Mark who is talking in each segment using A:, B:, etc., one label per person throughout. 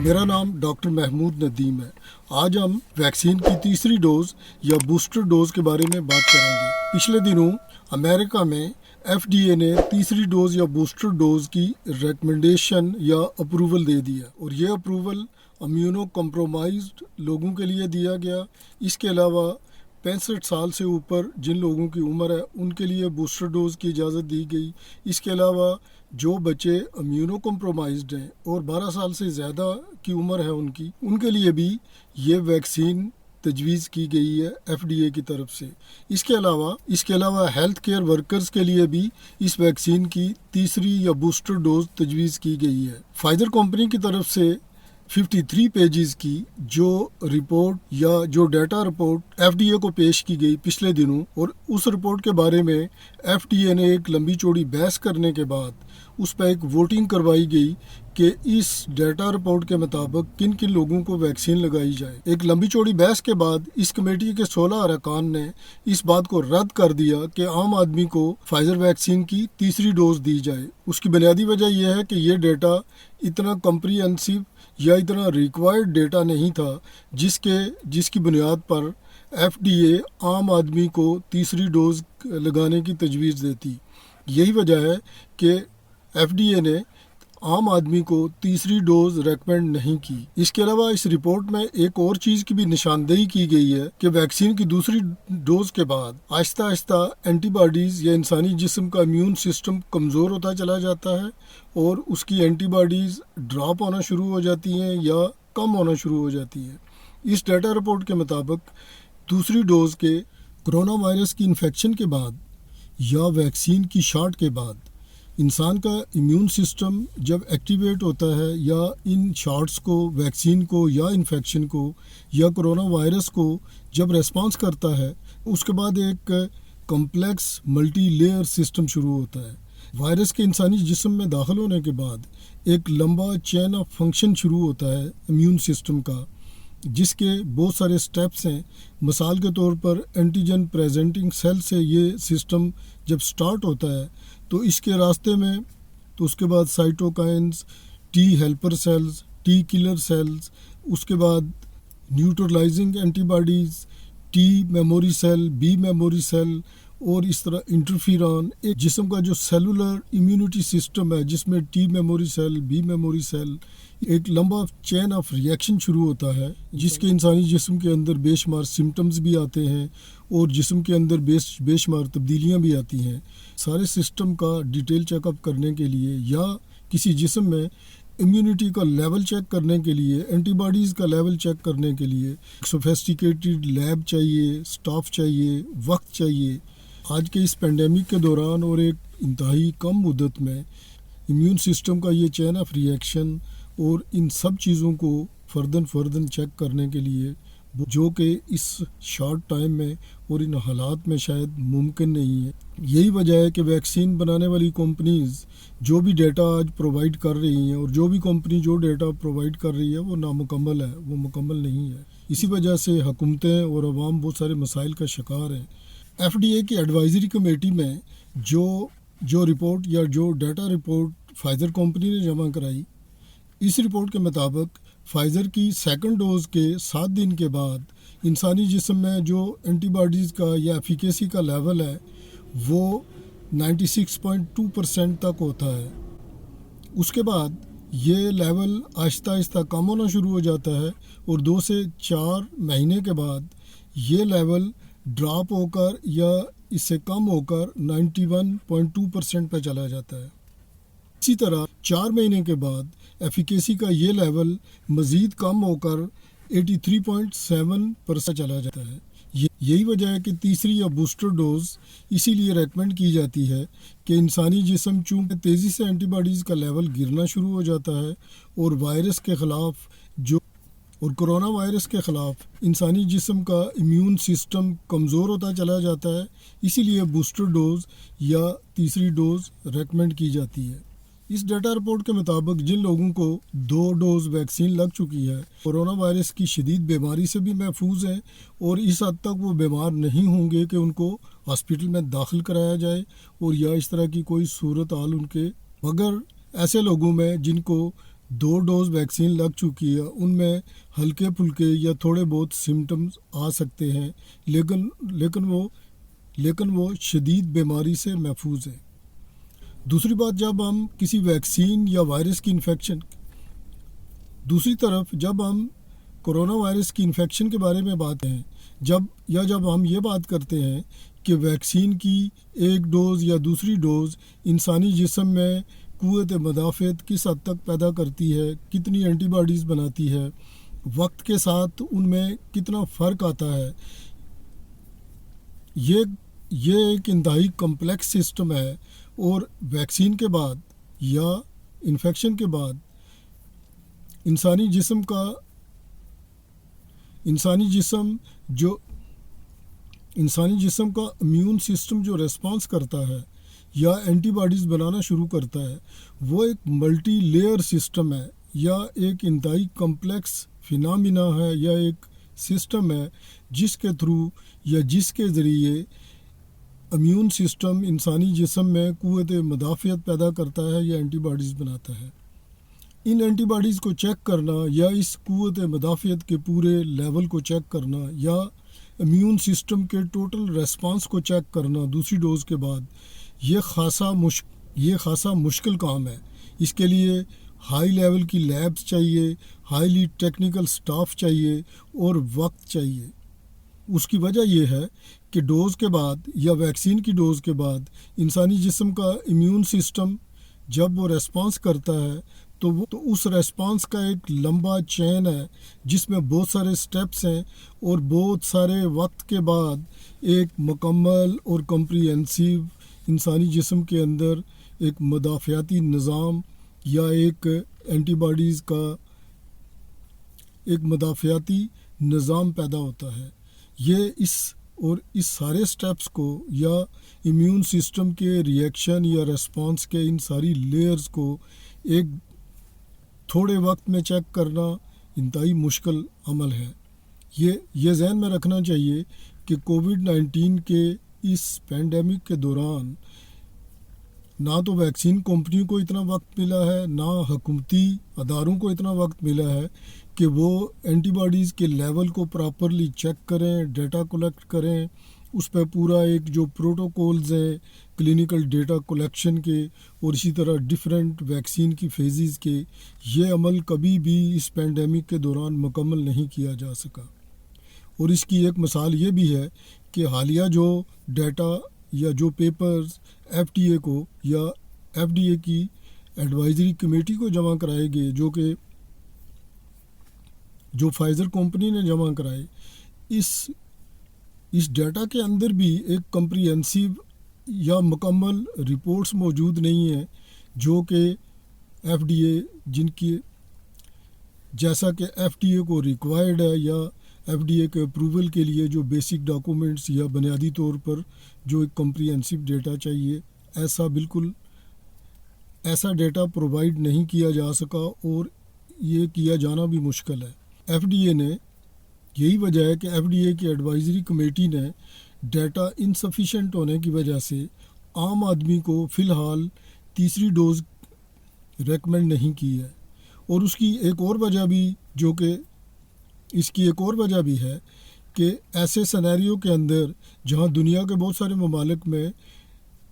A: میرا نام ڈاکٹر محمود ندیم ہے۔ آج ہم ویکسین کی تیسری ڈوز یا بوسٹر ڈوز کے بارے میں بات کریں گے۔ پچھلے دنوں امریکہ میں ایف ڈی اے نے تیسری ڈوز یا بوسٹر ڈوز کی ریکمنڈیشن یا اپروول دے دیا، اور یہ اپروول امیونو کمپرومائزڈ لوگوں کے لیے دیا گیا۔ اس کے علاوہ 65 سال سے اوپر جن لوگوں کی عمر ہے ان کے لیے بوسٹر ڈوز کی اجازت دی گئی۔ اس کے علاوہ جو بچے امیونو کمپرومائزڈ ہیں اور 12 سال سے زیادہ کی عمر ہے ان کے لیے بھی یہ ویکسین تجویز کی گئی ہے ایف ڈی اے کی طرف سے۔ اس کے علاوہ ہیلتھ کیئر ورکرز کے لیے بھی اس ویکسین کی تیسری یا بوسٹر ڈوز تجویز کی گئی ہے۔ فائزر کمپنی کی طرف سے 53 پیجز کی جو رپورٹ یا جو data report F D A کو پیش کی گئی پچھلے دنوں، اور اس رپورٹ کے بارے میں ایف ڈی اے نے ایک لمبی چوڑی بحث کرنے کے بعد اس پہ ایک ووٹنگ کروائی گئی کہ اس ڈیٹا رپورٹ کے مطابق کن کن لوگوں کو ویکسین لگائی جائے۔ ایک لمبی چوڑی بحث کے بعد اس کمیٹی کے 16 ارکان نے اس بات کو رد کر دیا کہ عام آدمی کو فائزر ویکسین کی تیسری ڈوز دی جائے۔ اس کی بنیادی وجہ یہ ہے کہ یہ ڈیٹا اتنا کمپریہنسو یا اتنا ریکوائرڈ ڈیٹا نہیں تھا جس کی بنیاد پر ایف ڈی اے عام آدمی کو تیسری ڈوز لگانے کی تجویز دیتی۔ یہی وجہ ہے کہ ایف ڈی اے نے عام آدمی کو تیسری ڈوز ریکمینڈ نہیں کی۔ اس کے علاوہ اس رپورٹ میں ایک اور چیز کی بھی نشاندہی کی گئی ہے کہ ویکسین کی دوسری ڈوز کے بعد آہستہ آہستہ اینٹی باڈیز یا انسانی جسم کا امیون سسٹم کمزور ہوتا چلا جاتا ہے، اور اس کی اینٹی باڈیز ڈراپ ہونا شروع ہو جاتی ہیں یا کم ہونا شروع ہو جاتی ہیں۔ اس ڈیٹا رپورٹ کے مطابق دوسری ڈوز کے کرونا وائرس کی انفیکشن کے بعد یا ویکسین کی شاٹ کے بعد انسان کا امیون سسٹم جب ایکٹیویٹ ہوتا ہے یا ان شاٹس کو، ویکسین کو یا انفیکشن کو یا کرونا وائرس کو جب ریسپانس کرتا ہے، اس کے بعد ایک کمپلیکس ملٹی لیئر سسٹم شروع ہوتا ہے۔ وائرس کے انسانی جسم میں داخل ہونے کے بعد ایک لمبا چین آف فنکشن شروع ہوتا ہے امیون سسٹم کا، جس کے بہت سارے سٹیپس ہیں۔ مثال کے طور پر اینٹیجن پریزنٹنگ سیل سے یہ سسٹم جب سٹارٹ ہوتا ہے تو اس کے راستے میں تو اس کے بعد cytokines, T helper cells, T killer cells, اس کے بعد neutralising antibodies, T memory cell, B memory cell, اور اس طرح انٹرفیرون۔ ایک جسم کا جو سیلولر امیونٹی سسٹم ہے جس میں T memory cell, B memory cell, ایک لمبا چین آف ریئیکشن شروع ہوتا ہے جس کے انسانی جسم کے اندر بے شمار سمٹمز بھی آتے ہیں اور جسم کے اندر بے شمار تبدیلیاں بھی آتی ہیں۔ سارے سسٹم کا ڈیٹیل چیک اپ کرنے کے لیے یا کسی جسم میں امیونٹی کا لیول چیک کرنے کے لیے، اینٹی باڈیز کا لیول چیک کرنے کے لیے سوفیسٹیکیٹڈ لیب چاہیے، سٹاف چاہیے، وقت چاہیے۔ آج کے اس پینڈیمک کے دوران اور ایک انتہائی کم مدت میں امیون سسٹم کا یہ چین آف ریئیکشن اور ان سب چیزوں کو فردن چیک کرنے کے لیے، جو کہ اس شارٹ ٹائم میں اور ان حالات میں شاید ممکن نہیں ہے۔ یہی وجہ ہے کہ ویکسین بنانے والی کمپنیز جو بھی ڈیٹا آج پرووائڈ کر رہی ہیں، اور جو بھی کمپنی جو ڈیٹا پرووائڈ کر رہی ہے وہ نامکمل ہے، وہ مکمل نہیں ہے۔ اسی وجہ سے حکومتیں اور عوام بہت سارے مسائل کا شکار ہیں۔ ایف ڈی اے کی ایڈوائزری کمیٹی میں جو رپورٹ یا جو ڈیٹا رپورٹ فائزر کمپنی نے جمع کرائی، اس رپورٹ کے مطابق فائزر کی سیکنڈ ڈوز کے 7 دن کے بعد انسانی جسم میں جو اینٹی باڈیز کا یا ایفیکیسی کا لیول ہے وہ 96.2% تک ہوتا ہے۔ اس کے بعد یہ لیول آہستہ آہستہ کم ہونا شروع ہو جاتا ہے، اور 2 سے 4 مہینے کے بعد یہ لیول ڈراپ ہو کر یا اس سے کم ہو کر 91.2% پہ چلا جاتا ہے۔ اسی طرح 4 مہینے کے بعد ایفیکیسی کا یہ لیول مزید کم ہو کر 83.7% چلا جاتا ہے۔ یہی وجہ ہے کہ تیسری یا بوسٹر ڈوز اسی لیے ریکمینڈ کی جاتی ہے کہ انسانی جسم چونکہ تیزی سے اینٹی باڈیز کا لیول گرنا شروع ہو جاتا ہے، اور وائرس کے خلاف اور کرونا وائرس کے خلاف انسانی جسم کا امیون سسٹم کمزور ہوتا چلا جاتا ہے، اسی لیے بوسٹر ڈوز یا تیسری ڈوز ریکمینڈ کی جاتی ہے۔ اس ڈیٹا رپورٹ کے مطابق جن لوگوں کو 2 ڈوز ویکسین لگ چکی ہے، کورونا وائرس کی شدید بیماری سے بھی محفوظ ہیں، اور اس حد تک وہ بیمار نہیں ہوں گے کہ ان کو ہاسپٹل میں داخل کرایا جائے اور یا اس طرح کی کوئی صورت حال ان کے، مگر ایسے لوگوں میں جن کو 2 ڈوز ویکسین لگ چکی ہے ان میں ہلکے پھلکے یا تھوڑے بہت سمٹمز آ سکتے ہیں، لیکن وہ شدید بیماری سے محفوظ ہے۔ دوسری بات، جب ہم کسی ویکسین یا وائرس کی انفیکشن دوسری طرف جب ہم کرونا وائرس کی انفیکشن کے بارے میں بات ہیں، جب ہم یہ بات کرتے ہیں کہ ویکسین کی ایک ڈوز یا دوسری ڈوز انسانی جسم میں قوت مدافعت کس حد تک پیدا کرتی ہے، کتنی اینٹی باڈیز بناتی ہے، وقت کے ساتھ ان میں کتنا فرق آتا ہے، یہ ایک انتہائی کمپلیکس سسٹم ہے، اور ویکسین کے بعد یا انفیکشن کے بعد انسانی جسم کا امیون سسٹم جو ریسپانس کرتا ہے یا اینٹی باڈیز بنانا شروع کرتا ہے، وہ ایک ملٹی لیئر سسٹم ہے، یا ایک انتہائی کمپلیکس فینامنا ہے، یا ایک سسٹم ہے جس کے تھرو یا جس کے ذریعے امیون سسٹم انسانی جسم میں قوت مدافعت پیدا کرتا ہے یا اینٹی باڈیز بناتا ہے۔ ان اینٹی باڈیز کو چیک کرنا یا اس قوت مدافعت کے پورے لیول کو چیک کرنا یا امیون سسٹم کے ٹوٹل ریسپانس کو چیک کرنا دوسری ڈوز کے بعد، یہ خاصا مشکل کام ہے۔ اس کے لیے ہائی لیول کی لیبز چاہیے، ہائیلی ٹیکنیکل سٹاف چاہیے اور وقت چاہیے۔ اس کی وجہ یہ ہے کہ ڈوز کے بعد یا ویکسین کی ڈوز کے بعد انسانی جسم کا امیون سسٹم جب وہ ریسپانس کرتا ہے تو اس ریسپانس کا ایک لمبا چین ہے جس میں بہت سارے سٹیپس ہیں، اور بہت سارے وقت کے بعد ایک مکمل اور کمپریہنسیو انسانی جسم کے اندر ایک مدافعتی نظام یا ایک اینٹی باڈیز کا ایک مدافعتی نظام پیدا ہوتا ہے۔ اس سارے سٹیپس کو یا امیون سسٹم کے ریئیکشن یا ریسپانس کے ان ساری لیئرز کو ایک تھوڑے وقت میں چیک کرنا انتہائی مشکل عمل ہے۔ یہ ذہن میں رکھنا چاہیے کہ کووڈ-19 کے اس پینڈیمک کے دوران نہ تو ویکسین کمپنیوں کو اتنا وقت ملا ہے، نہ حکومتی اداروں کو اتنا وقت ملا ہے کہ وہ اینٹی باڈیز کے لیول کو پراپرلی چیک کریں، ڈیٹا کلیکٹ کریں، اس پہ پورا ایک جو پروٹوکولز ہیں کلینیکل ڈیٹا کلیکشن کے اور اسی طرح ڈیفرنٹ ویکسین کی فیزز کے، یہ عمل کبھی بھی اس پینڈیمک کے دوران مکمل نہیں کیا جا سکا۔ اور اس کی ایک مثال یہ بھی ہے کہ حالیہ جو ڈیٹا یا جو پیپرز ایف ڈی اے کو یا ایف ڈی اے کی ایڈوائزری کمیٹی کو جمع کرائے گئے، جو فائزر کمپنی نے جمع کرائے، اس ڈیٹا کے اندر بھی ایک کمپریہنسیو یا مکمل رپورٹس موجود نہیں ہیں، جو کہ ایف ڈی اے جیسا کہ ایف ڈی اے کو ریکوائرڈ ہے، یا ایف ڈی اے کے اپروول کے لیے جو بیسک ڈاکومنٹس یا بنیادی طور پر جو ایک کمپریہنسیو ڈیٹا چاہیے، ایسا ڈیٹا پرووائڈ نہیں کیا جا سکا، اور یہ کیا جانا بھی مشکل ہے۔ ایف ڈی اے نے یہی وجہ ہے کہ ایف ڈی اے کی ایڈوائزری کمیٹی نے ڈیٹا انسفیشینٹ ہونے کی وجہ سے عام آدمی کو فی الحال تیسری ڈوز ریکمینڈ نہیں کی ہے۔ اور اس کی ایک اور وجہ بھی ہے کہ ایسے سینیریو کے اندر جہاں دنیا کے بہت سارے ممالک میں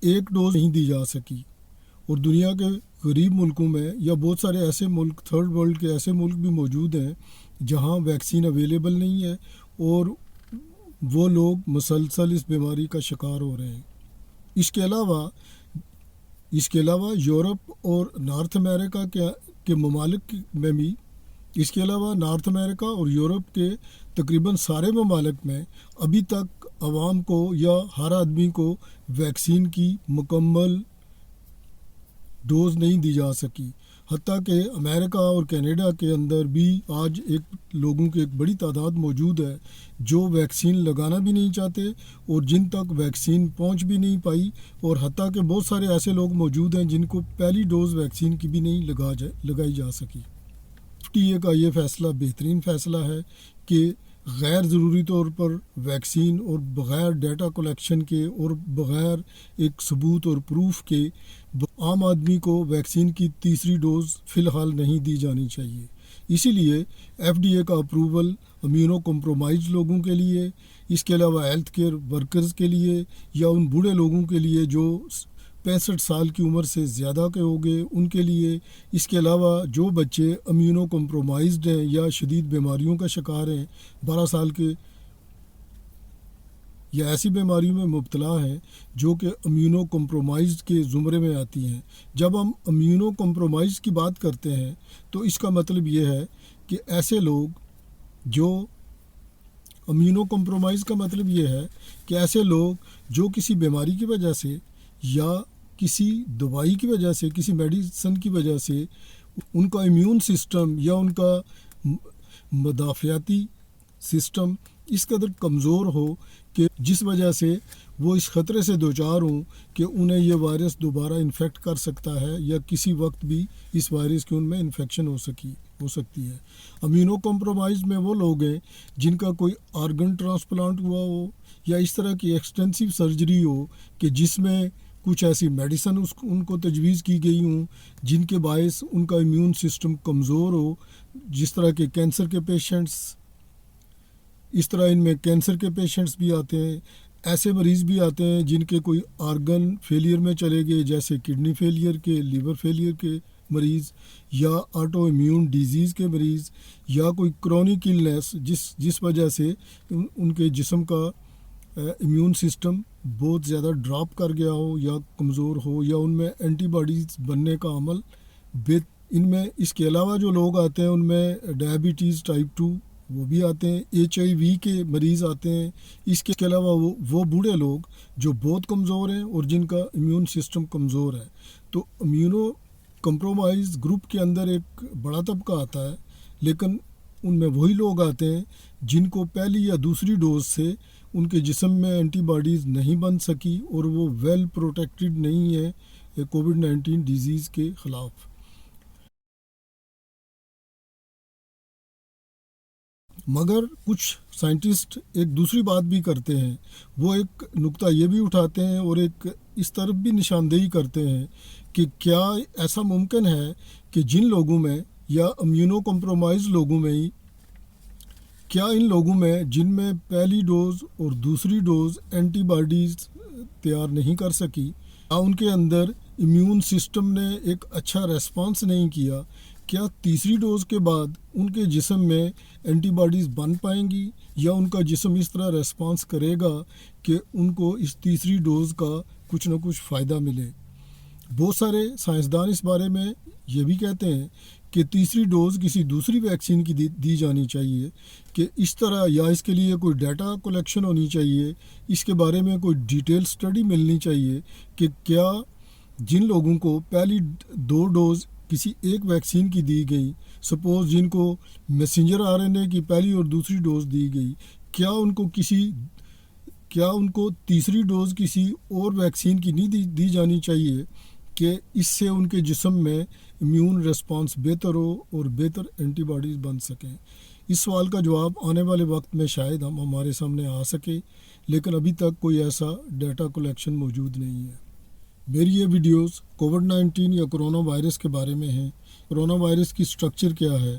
A: ایک ڈوز نہیں دی جا سکی، اور دنیا کے غریب ملکوں میں یا بہت سارے ایسے ملک تھرڈ ورلڈ کے ایسے ملک بھی موجود ہیں جہاں ویکسین اویلیبل نہیں ہے، اور وہ لوگ مسلسل اس بیماری کا شکار ہو رہے ہیں۔ اس کے علاوہ یورپ اور نارتھ امریکہ کے ممالک میں بھی، اس کے علاوہ نارتھ امریکہ اور یورپ کے تقریباً سارے ممالک میں ابھی تک عوام کو یا ہر آدمی کو ویکسین کی مکمل ڈوز نہیں دی جا سکی، حتیٰ کہ امریکہ اور کینیڈا کے اندر بھی آج لوگوں کی ایک بڑی تعداد موجود ہے جو ویکسین لگانا بھی نہیں چاہتے اور جن تک ویکسین پہنچ بھی نہیں پائی، اور حتیٰ کہ بہت سارے ایسے لوگ موجود ہیں جن کو پہلی ڈوز ویکسین کی بھی نہیں لگائی جا سکی۔ ایف ڈی اے کا یہ فیصلہ بہترین فیصلہ ہے کہ غیر ضروری طور پر ویکسین اور بغیر ڈیٹا کلیکشن کے اور بغیر ایک ثبوت اور پروف کے عام آدمی کو ویکسین کی تیسری ڈوز فی الحال نہیں دی جانی چاہیے۔ اسی لیے ایف ڈی اے کا اپروول امیونو کمپرومائز لوگوں کے لیے، اس کے علاوہ ہیلتھ کیئر ورکرز کے لیے یا ان بوڑھے لوگوں کے لیے جو 65 سال کی عمر سے زیادہ کے ہو گئے ان کے لیے، اس کے علاوہ جو بچے امیونو کمپرومائزڈ ہیں یا شدید بیماریوں کا شکار ہیں، 12 سال کے یا ایسی بیماریوں میں مبتلا ہیں جو کہ امیونو کمپرومائزڈ کے زمرے میں آتی ہیں۔ جب ہم امیونو کمپرومائز کی بات کرتے ہیں تو اس کا مطلب یہ ہے کہ ایسے لوگ جو امیونو کمپرومائز کا مطلب یہ ہے کہ ایسے لوگ جو کسی بیماری کی وجہ سے یا کسی دوائی کی وجہ سے، کسی میڈیسن کی وجہ سے ان کا امیون سسٹم یا ان کا مدافعاتی سسٹم اس قدر کمزور ہو کہ جس وجہ سے وہ اس خطرے سے دوچار ہوں کہ انہیں یہ وائرس دوبارہ انفیکٹ کر سکتا ہے یا کسی وقت بھی اس وائرس کی ان میں انفیکشن ہو سکتی ہے۔ امیونو کمپرومائز میں وہ لوگ ہیں جن کا کوئی آرگن ٹرانسپلانٹ ہوا ہو یا اس طرح کی ایکسٹینسیو سرجری ہو کہ جس میں کچھ ایسی میڈیسن ان کو تجویز کی گئی ہوں جن کے باعث ان کا امیون سسٹم کمزور ہو، جس طرح کے کینسر کے پیشنٹس، اس طرح ان میں کینسر کے پیشنٹس بھی آتے ہیں، ایسے مریض بھی آتے ہیں جن کے کوئی آرگن فیلئر میں چلے گئے جیسے کڈنی فیلئر کے، لیور فیلئر کے مریض یا آٹو امیون ڈیزیز کے مریض یا کوئی کرونک النیس جس وجہ سے ان کے جسم کا امیون سسٹم بہت زیادہ ڈراپ کر گیا ہو یا کمزور ہو یا ان میں اینٹی باڈیز بننے کا عمل ان میں اس کے علاوہ جو لوگ آتے ہیں ان میں ڈائبٹیز ٹائپ 2 وہ بھی آتے ہیں، HIV کے مریض آتے ہیں، اس کے علاوہ وہ بوڑھے لوگ جو بہت کمزور ہیں اور جن کا امیون سسٹم کمزور ہے۔ تو امیونو کمپرومائز گروپ کے اندر ایک بڑا طبقہ آتا ہے، لیکن ان میں وہی لوگ آتے ہیں جن کو پہلی یا دوسری ڈوز سے ان کے جسم میں اینٹی باڈیز نہیں بن سکی اور وہ ویل پروٹیکٹڈ نہیں ہے کووڈ-19 ڈیزیز کے خلاف۔ مگر کچھ سائنٹسٹ ایک دوسری بات بھی کرتے ہیں، وہ ایک نقطہ یہ بھی اٹھاتے ہیں اور ایک اس طرف بھی نشاندہی کرتے ہیں کہ کیا ایسا ممکن ہے کہ جن لوگوں میں یا امیونو کمپرومائز لوگوں میں ہی، کیا ان لوگوں میں جن میں پہلی ڈوز اور دوسری ڈوز اینٹی باڈیز تیار نہیں کر سکی، ان کے اندر امیون سسٹم نے ایک اچھا ریسپانس نہیں کیا، کیا تیسری ڈوز کے بعد ان کے جسم میں اینٹی باڈیز بن پائیں گی یا ان کا جسم اس طرح ریسپانس کرے گا کہ ان کو اس تیسری ڈوز کا کچھ نہ کچھ فائدہ ملے؟ بہت سارے سائنسدان اس بارے میں یہ بھی کہتے ہیں کہ تیسری ڈوز کسی دوسری ویکسین کی دی جانی چاہیے، کہ اس طرح یا اس کے لیے کوئی ڈیٹا کلیکشن ہونی چاہیے، اس کے بارے میں کوئی ڈیٹیل سٹڈی ملنی چاہیے کہ کیا جن لوگوں کو پہلی 2 ڈوز کسی ایک ویکسین کی دی گئی، سپوز جن کو میسنجر RNA کی پہلی اور دوسری ڈوز دی گئی، کیا ان کو تیسری ڈوز کسی اور ویکسین کی نہیں دی جانی چاہیے کہ اس سے ان کے جسم میں امیون ریسپانس بہتر ہو اور بہتر اینٹی باڈیز بن سکیں؟ اس سوال کا جواب آنے والے وقت میں شاید ہمارے سامنے آ سکے، لیکن ابھی تک کوئی ایسا ڈیٹا کلیکشن موجود نہیں ہے۔ میری یہ ویڈیوز کووڈ-19 یا کرونا وائرس کے بارے میں ہیں۔ کرونا وائرس کی سٹرکچر کیا ہے،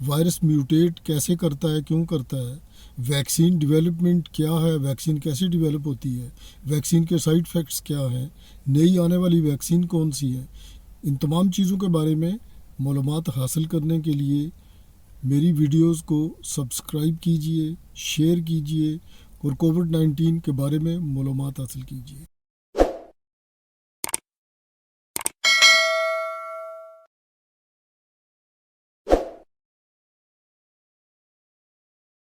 A: وائرس میوٹیٹ کیسے کرتا ہے، کیوں کرتا ہے، ویکسین ڈیولپمنٹ کیا ہے، ویکسین کیسے ڈیولپ ہوتی ہے، ویکسین کے سائیڈ ایفیکٹس کیا ہیں، نئی آنے والی ویکسین کون سی ہے، ان تمام چیزوں کے بارے میں معلومات حاصل کرنے کے لیے میری ویڈیوز کو سبسکرائب کیجئے، شیئر کیجئے اور کووڈ-19 کے بارے میں معلومات حاصل کیجئے۔